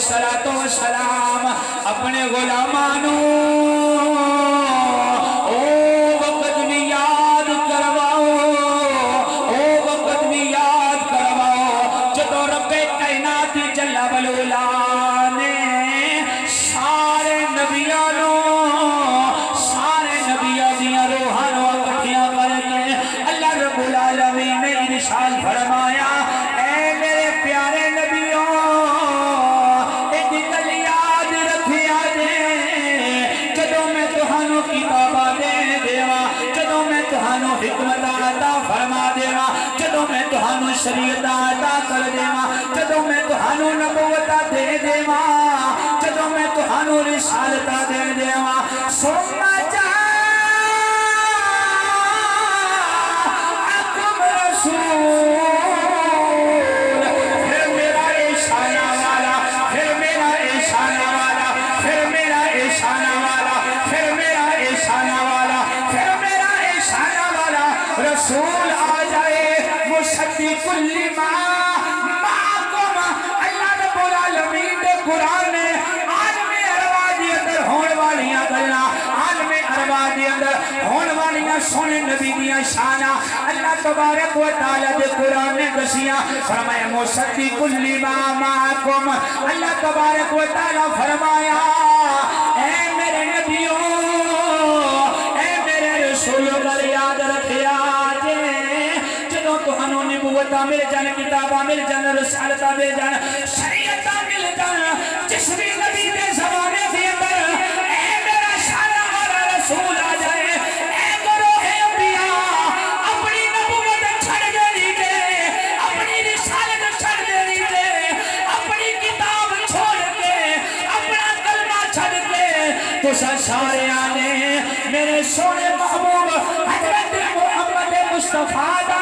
الصلاۃ والسلام اپنے غلامانو او وقت بھی یاد کرواؤ، او وقت بھی یاد کرواؤ جدو رب کائنات جل وعلا نے سارے نبیاں ارشاد فرمایا اے میرے پیارے نبیوں ایک گل یاد رکھیا جے جدوں میں تہانوں کتاباں دے دیواں، جدوں میں تہانوں حکمت عطا فرما دیواں، جدوں میں تہانوں شریعت عطا کر دیواں، جدوں میں تہانوں نبوت دے دیواں، جدوں میں تہانوں رسالت دے دیواں سونا رسول آ جائے مصدق لما معکم، اللہ رب العالمین دے قرآن نے عالم ارواح دی اندر ہون والیاں گلاں، عالم ارواح دی اندر ہون والیاں سونے نبی دیاں شاناں اللہ تبارک و تعالی دے قرآن نے دسیاں، فرمایا مصدق لما معکم، اللہ تبارک و تعالی فرمایا اے میرے نبیوں اے میرے رسولوں گل یاد رکھیا تہانوں نبوتاں مل جان، کتاباں مل جان، رسالتاں مل جان، شریعتاں مل جان، جس بھی نبی دے زمانے دے اندر اے میرا شانہ والا رسول آ جائے اے گروہ انبیاء اپنی نبوت چھڑ دینی دے، اپنی رسالت چھڑ دینی دے، اپنی کتاب چھوڑ کے اپنا کلمہ چھڑ کے تو سارے آنے میرے سونے محبوب حضرت محمد مصطفیٰ دا